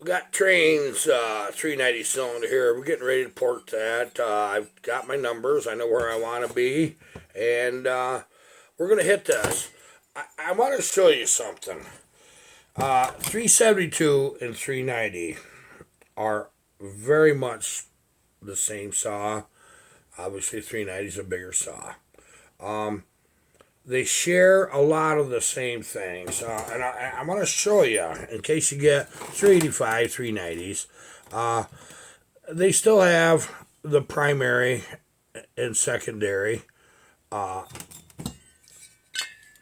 Got Train's 390 cylinder here. We're getting ready to port that. I've got my numbers. I know where I want to be. And we're going to hit this. I want to show you something. 372 and 390 are very much the same saw. Obviously, 390 is a bigger saw. They share a lot of the same things. And I'm going to show you, in case you get 385, 390s, they still have the primary and secondary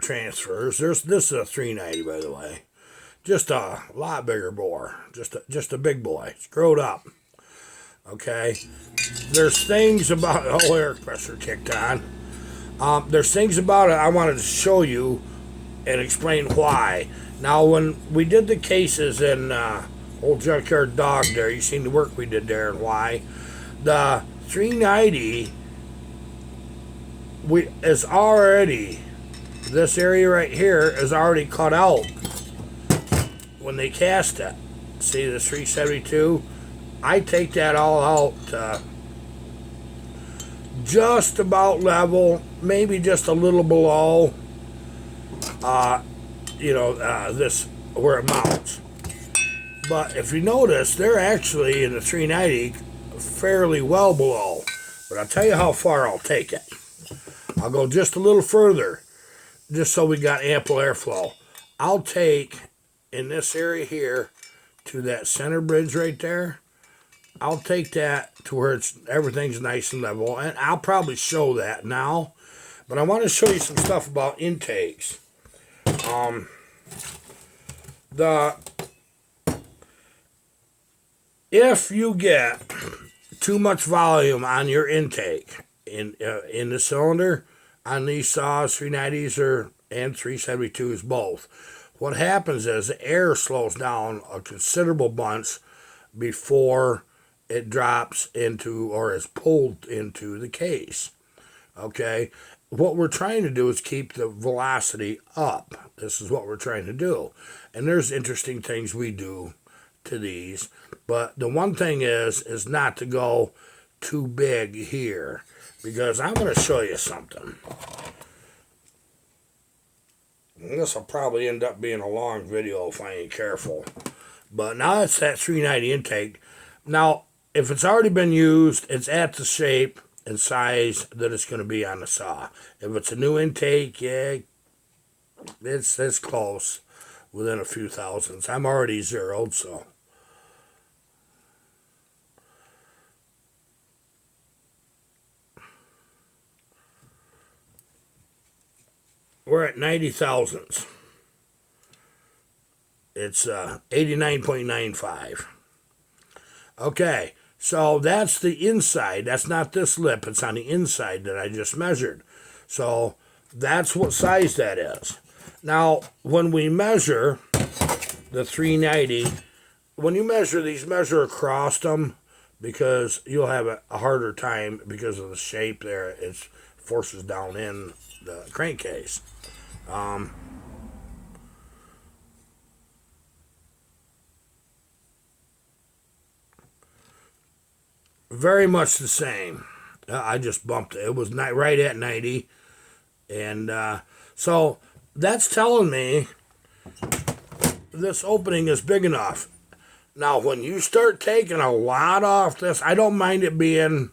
transfers. This is a 390, by the way. Just a lot bigger bore. Just a big boy. It's growed up. Okay? There's things about... Oh, air pressure kicked on. There's things about it I wanted to show you and explain why. Now, when we did the cases in Old Junkyard Dog there, you seen the work we did there and why. The 390 is already, this area right here is already cut out when they cast it. See the 372? I take that all out just about level, maybe just a little below, this where it mounts. But if you notice, they're actually in the 390 fairly well below. But I'll tell you how far I'll take it. I'll go just a little further, just so we got ample airflow. I'll take in this area here to that center bridge right there. I'll take that to where everything's nice and level, and I'll probably show that now. But I want to show you some stuff about intakes. If you get too much volume on your intake in the cylinder on these saws, 390s and 372s both, what happens is the air slows down a considerable bunch before it drops into or is pulled into the case. Okay? What we're trying to do is keep the velocity up. This is what we're trying to do. And there's interesting things we do to these. But the one thing is not to go too big here. Because I'm going to show you something. And this will probably end up being a long video if I ain't careful. But now it's that 390 intake. Now, if it's already been used, it's at the shape and size that it's going to be on the saw. If it's a new intake, yeah, it's close, within a few thousandths. I'm already zeroed, so. We're at 90 thousandths. It's 89.95. Okay. So that's the inside. That's not this lip. It's on the inside that I just measured. So that's what size that is. Now, when we measure the 390, when you measure these, measure across them because you'll have a harder time because of the shape there. It forces down in the crankcase. Very much the same. I just bumped it. It was right at 90. And so that's telling me this opening is big enough. Now, when you start taking a lot off this, I don't mind it being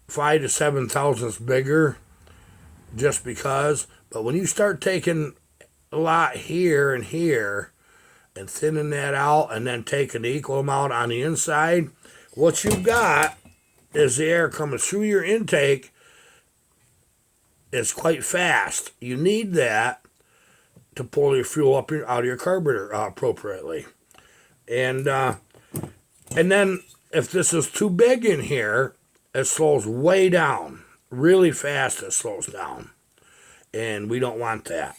5 to 7 thousandths bigger just because. But when you start taking a lot here and here and thinning that out and then taking the equal amount on the inside, what you've got is the air coming through your intake is quite fast. You need that to pull your fuel up out of your carburetor appropriately. And then if this is too big in here, it slows way down. Really fast it slows down. And we don't want that.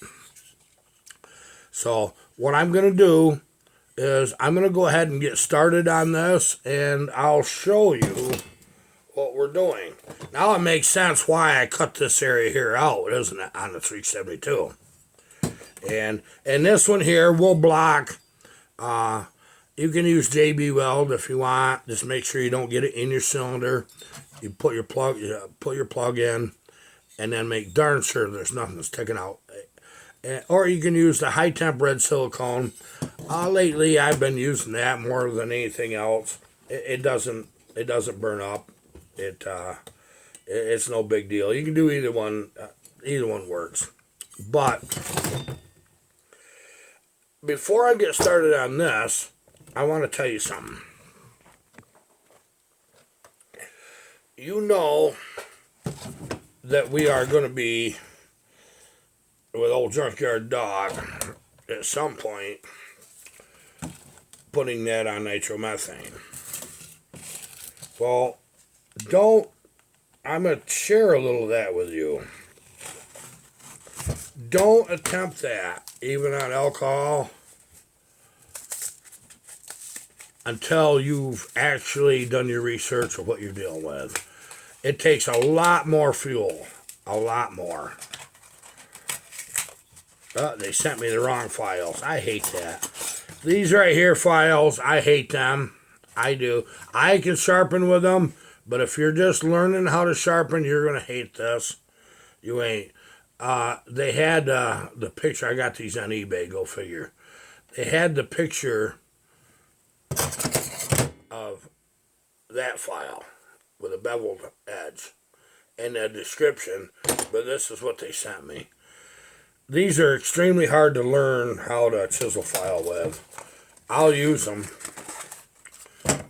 So what I'm going to do is I'm going to go ahead and get started on this, and I'll show you what we're doing. Now it makes sense why I cut this area here out, isn't it, on the 372. And this one here will block, You can use JB Weld if you want. Just make sure you don't get it in your cylinder. You put your plug in, and then make darn sure there's nothing sticking out. Or you can use the high temp red silicone. Lately, I've been using that more than anything else. It doesn't burn up. It's no big deal. You can do either one. Either one works. But before I get started on this, I want to tell you something. You know that we are going to be with old Junkyard Dog at some point putting that on nitromethane. Well, I'm going to share a little of that with you. Don't attempt that, even on alcohol, until you've actually done your research of what you're dealing with. It takes a lot more fuel. A lot more. They sent me the wrong files. I hate that. These right here files, I hate them. I do. I can sharpen with them, but if you're just learning how to sharpen, you're going to hate this. You ain't. They had the picture. I got these on eBay, go figure. They had the picture of that file with a beveled edge and a description, but this is what they sent me. These are extremely hard to learn how to chisel file with. I'll use them,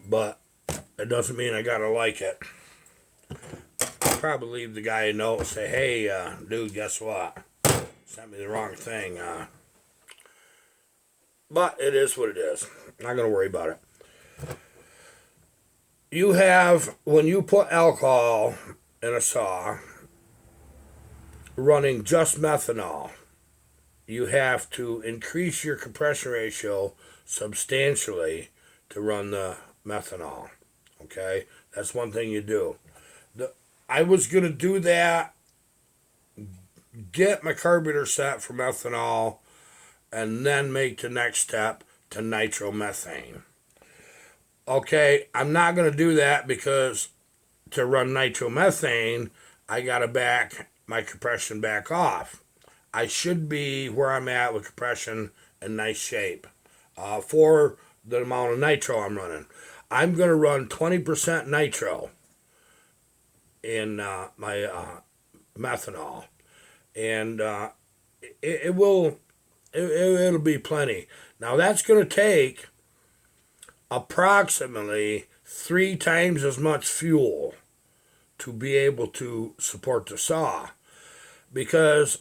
but it doesn't mean I gotta like it. I'll probably leave the guy a note and say, hey, dude, guess what? Sent me the wrong thing. But it is what it is. I'm not gonna worry about it. You have, when you put alcohol in a saw running just methanol, you have to increase your compression ratio substantially to run the methanol. Okay? That's one thing you do. I was going to do that, get my carburetor set for methanol, and then make the next step to nitromethane. Okay, I'm not going to do that because to run nitromethane, I got to back my compression back off. I should be where I'm at with compression in nice shape for the amount of nitro I'm running. I'm going to run 20% nitro in my methanol, and it'll be plenty. Now that's going to take approximately 3 times as much fuel to be able to support the saw, because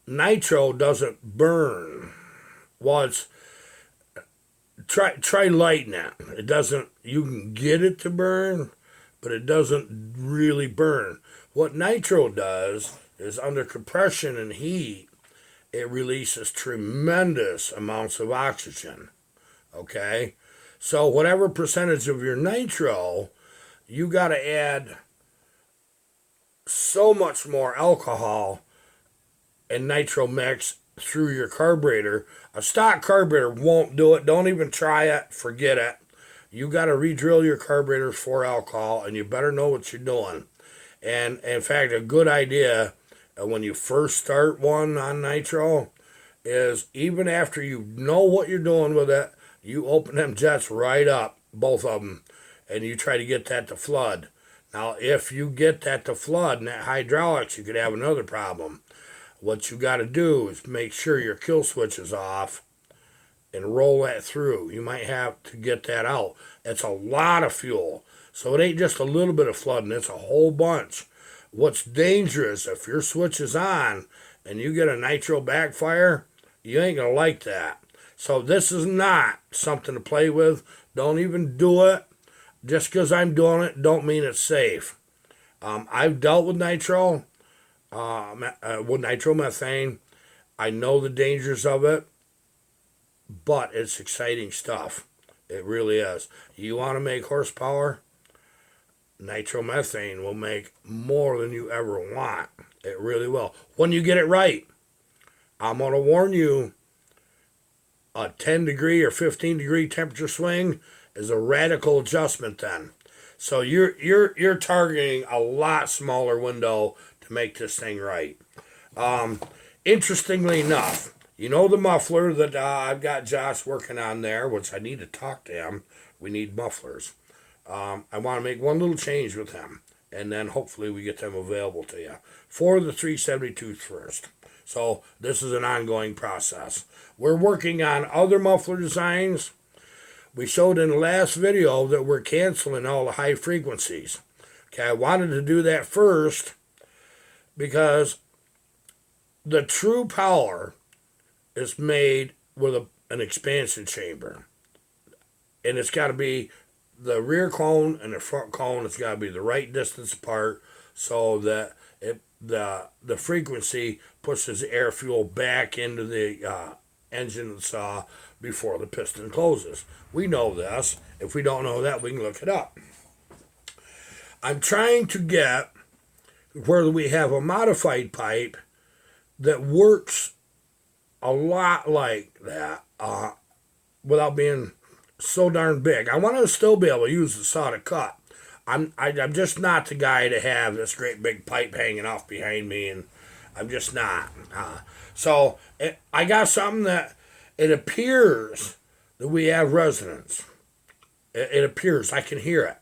nitro doesn't burn. Well, it's try lighting it. It doesn't. You can get it to burn, but it doesn't really burn. What nitro does is, under compression and heat, it releases tremendous amounts of oxygen. Okay? So whatever percentage of your nitro, you got to add so much more alcohol and nitro mix through your carburetor. A stock carburetor won't do it. Don't even try it. Forget it. You got to re-drill your carburetors for alcohol, and you better know what you're doing. And in fact, a good idea when you first start one on nitro is, even after you know what you're doing with it, you open them jets right up, both of them, and you try to get that to flood. Now, if you get that to flood in that hydraulics, you could have another problem. What you got to do is make sure your kill switch is off and roll that through. You might have to get that out. It's a lot of fuel. So it ain't just a little bit of flooding, it's a whole bunch. What's dangerous, if your switch is on and you get a nitro backfire, you ain't going to like that. So this is not something to play with. Don't even do it. Just because I'm doing it, don't mean it's safe. I've dealt with nitro, with nitromethane. I know the dangers of it, but it's exciting stuff. It really is. You want to make horsepower? Nitromethane will make more than you ever want. It really will. When you get it right. I'm going to warn you, a 10 degree or 15 degree temperature swing is a radical adjustment then. So you're targeting a lot smaller window to make this thing right. Interestingly enough, you know the muffler that I've got Josh working on there, which I need to talk to him. We need mufflers. I want to make one little change with him, and then hopefully we get them available to you for the 372 first. So this is an ongoing process. We're working on other muffler designs. We showed in the last video that we're canceling all the high frequencies. Okay, I wanted to do that first because the true power is made with an expansion chamber. And it's got to be the rear cone and the front cone. It's got to be the right distance apart so that the frequency pushes the air fuel back into the engine and saw before the piston closes. We know this. If we don't know that, we can look it up. I'm trying to get where we have a modified pipe that works a lot like that without being so darn big. I want to still be able to use the saw to cut. I'm just not the guy to have this great big pipe hanging off behind me, and I'm just not. I got something that it appears that we have resonance. It appears. I can hear it.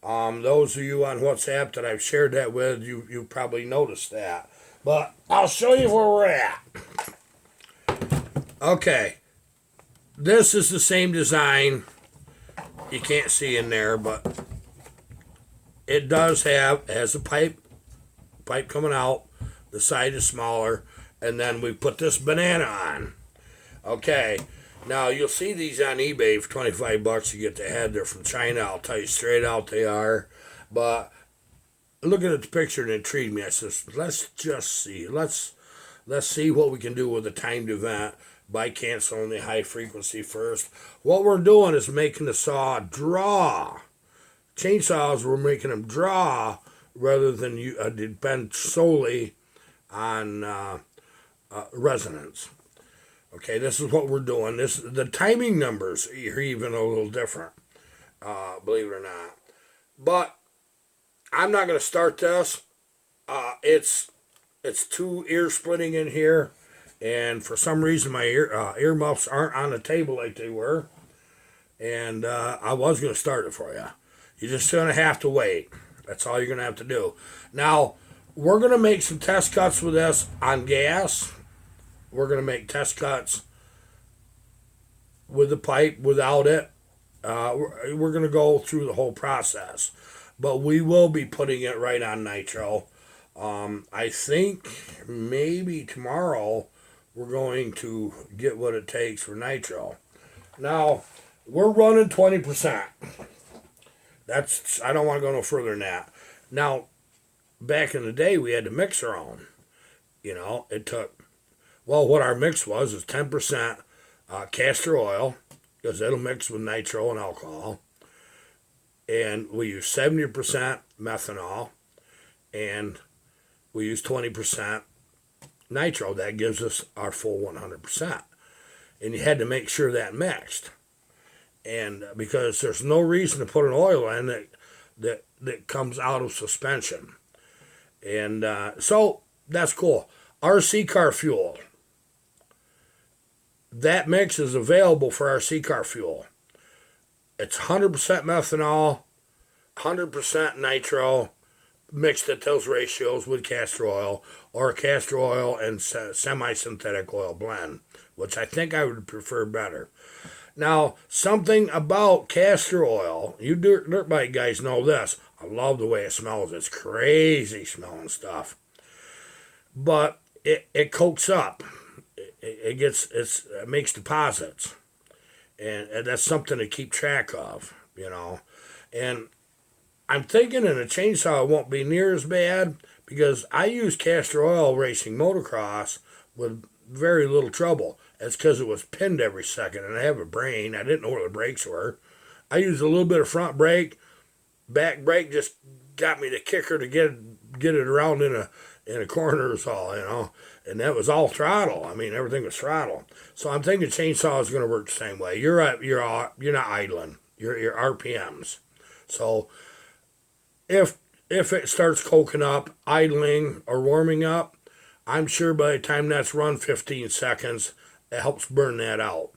Those of you on WhatsApp that I've shared that with, you probably noticed that. But I'll show you where we're at. Okay. This is the same design. You can't see in there, but it has a pipe coming out. The side is smaller. And then we put this banana on. Okay. Now, you'll see these on eBay for $25. You get the head. They're from China. I'll tell you straight out they are. But looking at the picture, and it intrigued me. I says, let's just see. Let's see what we can do with a timed event by canceling the high frequency first. What we're doing is making the saw draw. Chainsaws, we're making them draw rather than depend solely on resonance. Okay, this is what we're doing. The timing numbers are even a little different, believe it or not. But I'm not going to start this. It's too ear splitting in here, and for some reason my earmuffs aren't on the table like they were. And I was going to start it for you. You're just going to have to wait. That's all you're going to have to do. Now, we're going to make some test cuts with this on gas. We're going to make test cuts with the pipe, without it. We're going to go through the whole process. But we will be putting it right on nitro. I think maybe tomorrow we're going to get what it takes for nitro. Now, we're running 20%. I don't want to go no further than that. Now, back in the day, we had to mix our own. It took... Well, what our mix was is 10% castor oil, because it'll mix with nitro and alcohol. And we use 70% methanol, and we use 20% nitro. That gives us our full 100%. And you had to make sure that mixed. And because there's no reason to put an oil in that comes out of suspension. And so that's cool. RC car fuel. That mix is available for RC car fuel. It's 100% methanol, 100% nitro, mixed at those ratios with castor oil, or castor oil and semi-synthetic oil blend, which I think I would prefer better. Now, something about castor oil, you dirt bike guys know this. I love the way it smells. It's crazy smelling stuff. But it coats up. It makes deposits, and that's something to keep track of, And I'm thinking in a chainsaw it won't be near as bad, because I use castor oil racing motocross with very little trouble. That's because it was pinned every second, and I have a brain. I didn't know where the brakes were. I used a little bit of front brake. Back brake just got me the kicker to get it around in a corner is all, and that was all throttle. I mean, everything was throttle. So I'm thinking chainsaw is going to work the same way. You're not idling. Your RPMs. So if it starts coking up, idling or warming up, I'm sure by the time that's run 15 seconds, it helps burn that out.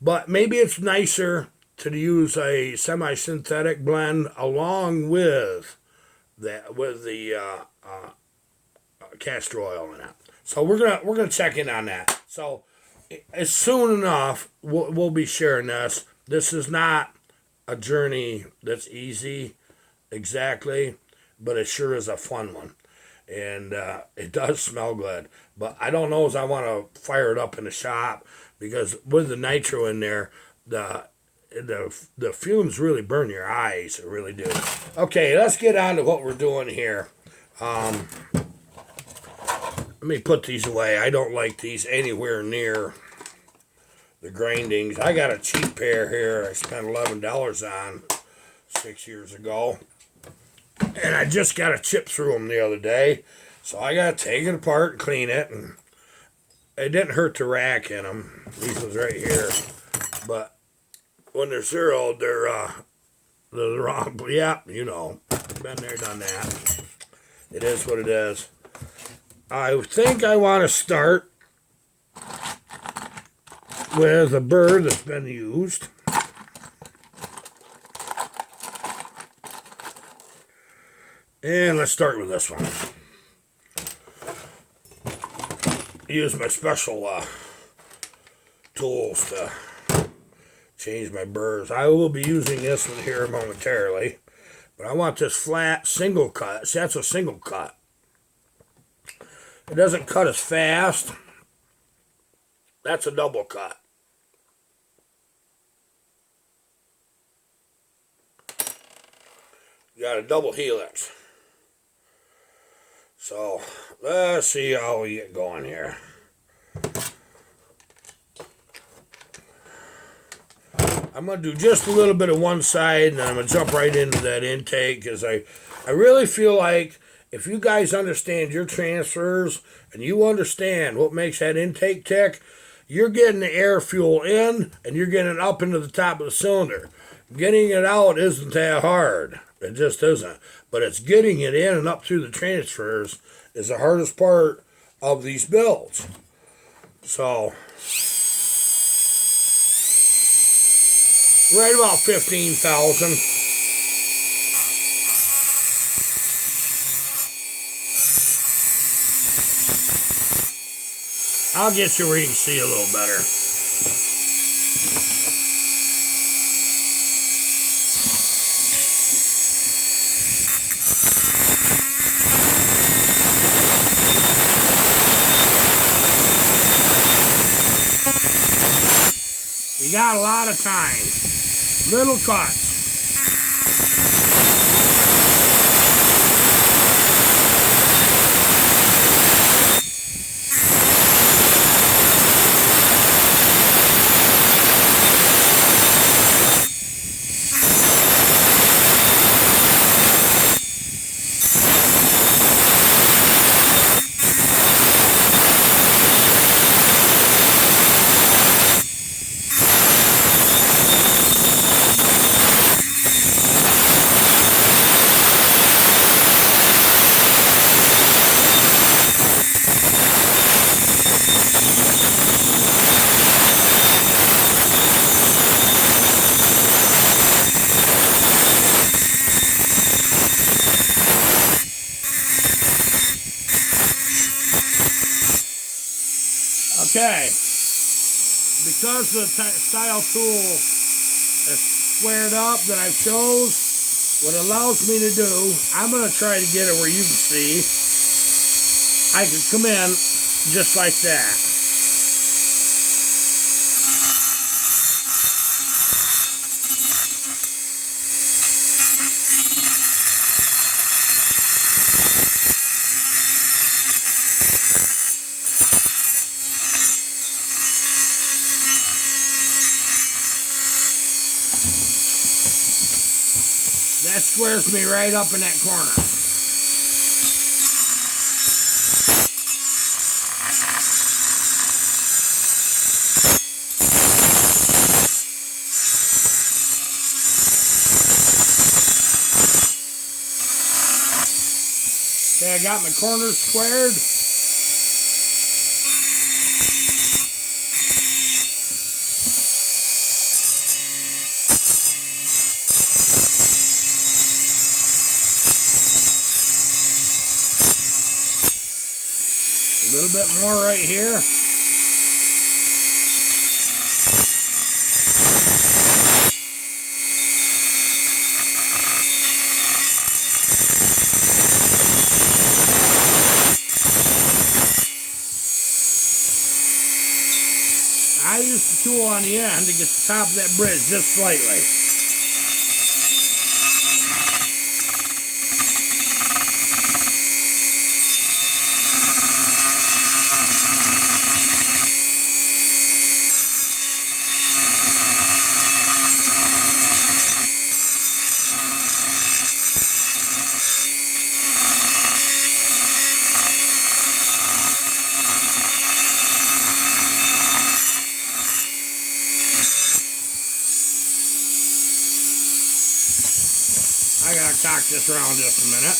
But maybe it's nicer to use a semi-synthetic blend along with that, with the castor oil in it. So we're gonna check in on that. So as soon enough, we'll be sharing this. This is not a journey that's easy, exactly, but it sure is a fun one. And it does smell good. But I don't know if I want to fire it up in the shop, because with the nitro in there, the fumes really burn your eyes. It really do. Okay, let's get on to what we're doing here. Let me put these away. I don't like these anywhere near the grindings. I got a cheap pair here I spent $11 on 6 years ago. And I just got to chip through them the other day. So I got to take it apart and clean it. And it didn't hurt to rack in them. These ones right here. But when they're zeroed, they're the wrong. Yeah, you know. Been there, done that. It is what it is. I think I want to start with a burr that's been used. And let's start with this one. Use my special tools to change my burrs. I will be using this one here momentarily. But I want this flat single cut. See, that's a single cut. It doesn't cut as fast. That's a double cut. You got a double helix. So, let's see how we get going here. I'm going to do just a little bit of one side, and then I'm going to jump right into that intake, because I really feel like if you guys understand your transfers, and you understand what makes that intake tick, you're getting the air fuel in, and you're getting it up into the top of the cylinder. Getting it out isn't that hard. It just isn't. But it's getting it in and up through the transfers is the hardest part of these builds. So, right about 15,000. I'll get you where you can see a little better. You got a lot of time. Little cuts. Okay, because the style tool is squared up that I chose, what it allows me to do, I'm going to try to get it where you can see. I can come in just like that. That squares me right up in that corner. I got my corners squared. A little bit more right here. I use the tool on the end to get the top of that bridge just slightly. I gotta cock this around just a minute.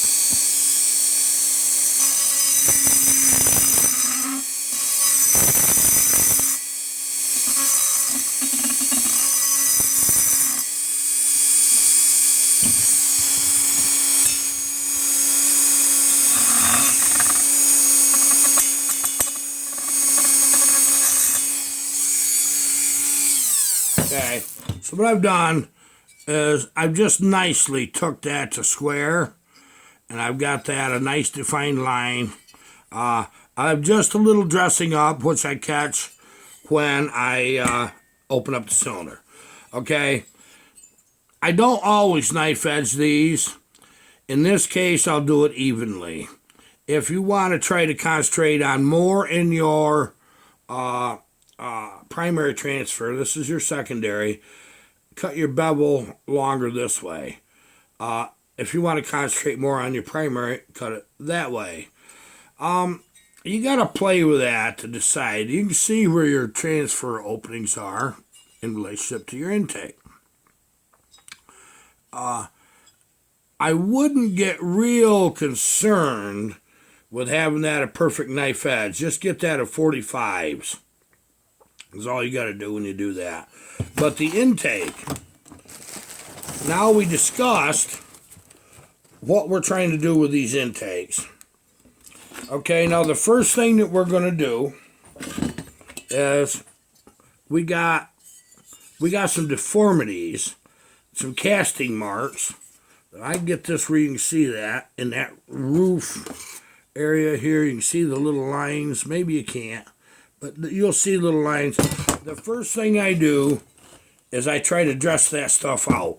Okay, so what I've done is I've just nicely took that to square, and I've got that a nice defined line. I've just a little dressing up, which I catch when I open up the cylinder. Okay, I don't always knife edge these. In this case, I'll do it evenly. If you want to try to concentrate on more in your primary transfer, this is your secondary, cut your bevel longer this way. If you want to concentrate more on your primary, cut it that way. You got to play with that to decide. You can see where your transfer openings are in relationship to your intake. I wouldn't get real concerned with having that a perfect knife edge. Just get that at 45s. That's all you got to do when you do that. But the intake, now we discussed what we're trying to do with these intakes. Okay, now the first thing that we're going to do is we got some deformities, some casting marks. I can get this where you can see that in that roof area here. You can see the little lines. Maybe you can't, but you'll see little lines. The first thing I do is I try to dress that stuff out.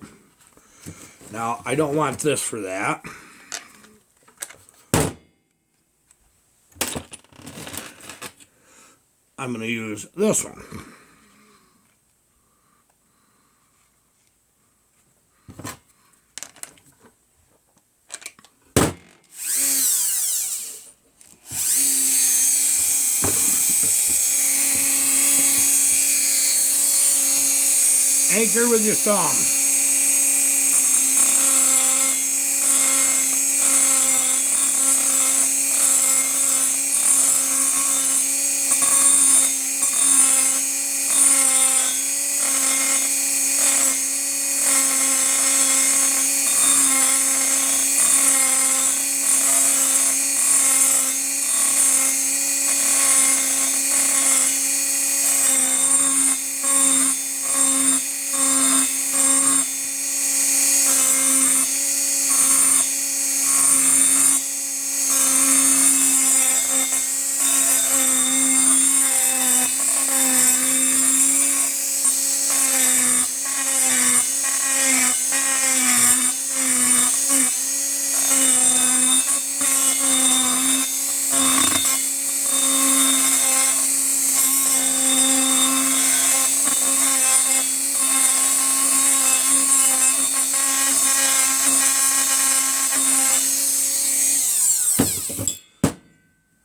Now, I don't want this for that. I'm going to use this one. Anchor with your thumb.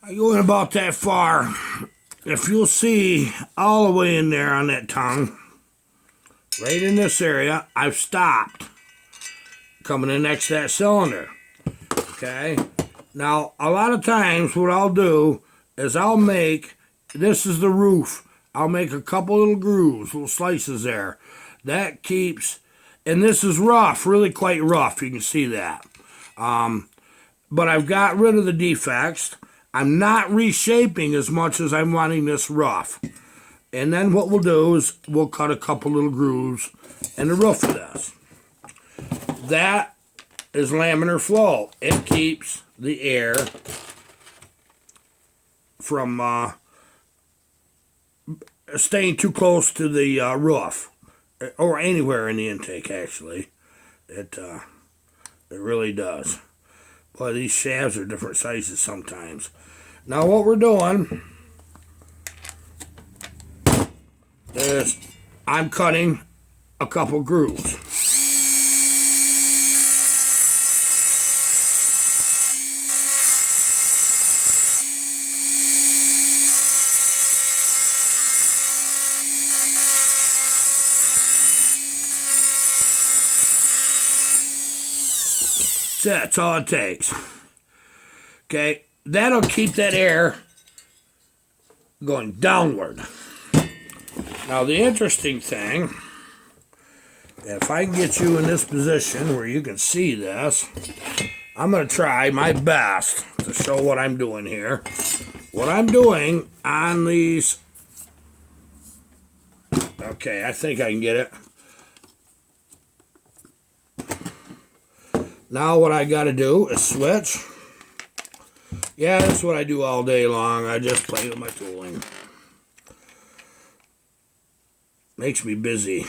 I go in about that far. If you'll see all the way in there on that tongue, right in this area, I've stopped coming in next to that cylinder. Okay, Now, a lot of times what I'll do is I'll make, this is the roof, I'll make a couple little grooves, little slices there. That keeps, and this is rough, really quite rough, you can see that. But I've got rid of the defects. I'm not reshaping as much as I'm wanting this rough. And then what we'll do is we'll cut a couple little grooves in the roof of this. That is laminar flow. It keeps the air from staying too close to the roof, or anywhere in the intake. Actually, it really does. Boy, these shafts are different sizes sometimes. Now what we're doing is I'm cutting a couple grooves. That's all it takes. Okay, that'll keep that air going downward. Now the interesting thing, if I can get you in this position where you can see this, I'm going to try my best to show what I'm doing here. What I'm doing on these, okay, I think I can get it. Now what I got to do is switch. Yeah, that's what I do all day long. I just play with my tooling. Makes me busy.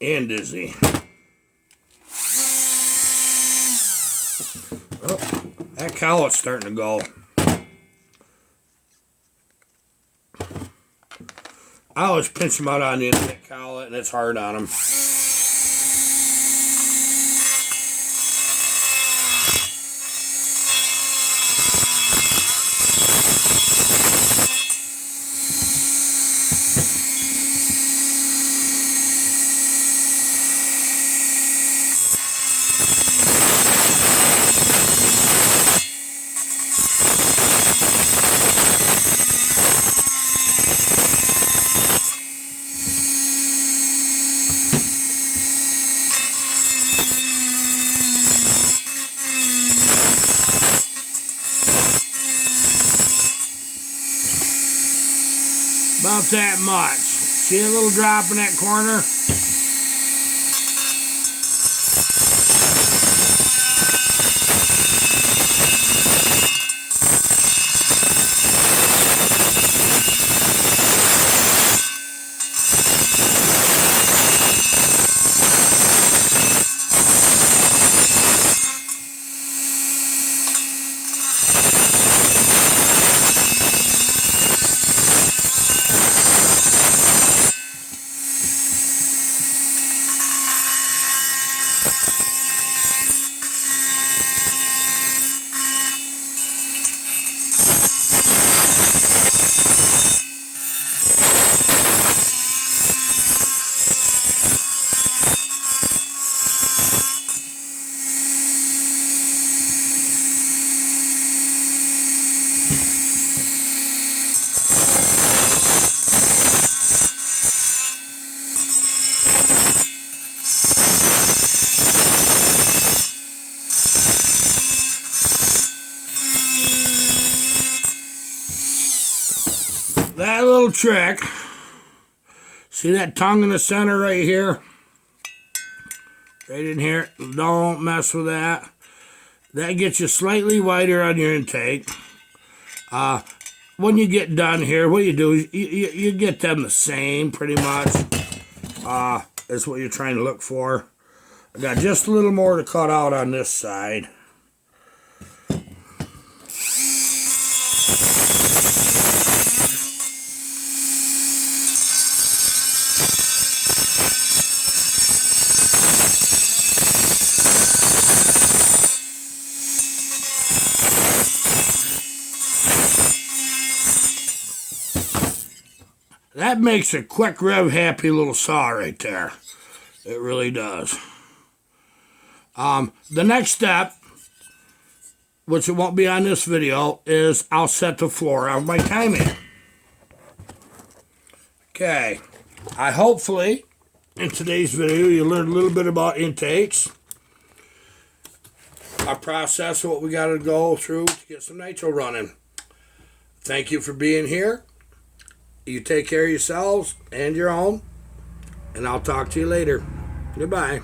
And dizzy. Oh, that cowlet's starting to go. I always pinch them out on the end of that cowlet, and it's hard on them. About that much. See a little drop in that corner? That little trick, see that tongue in the center right here? Right in here, don't mess with that. That gets you slightly wider on your intake. When you get done here, what you do is you get them the same pretty much. That's what you're trying to look for. I got just a little more to cut out on this side. That makes a quick rev happy little saw right there. It really does. The next step which it won't be on this video, is I'll set the floor of my timing. Okay, hopefully in today's video you learned a little bit about intakes, our process, what we got to go through to get some nitro running. Thank you for being here. You take care of yourselves and your own, and I'll talk to you later. Goodbye.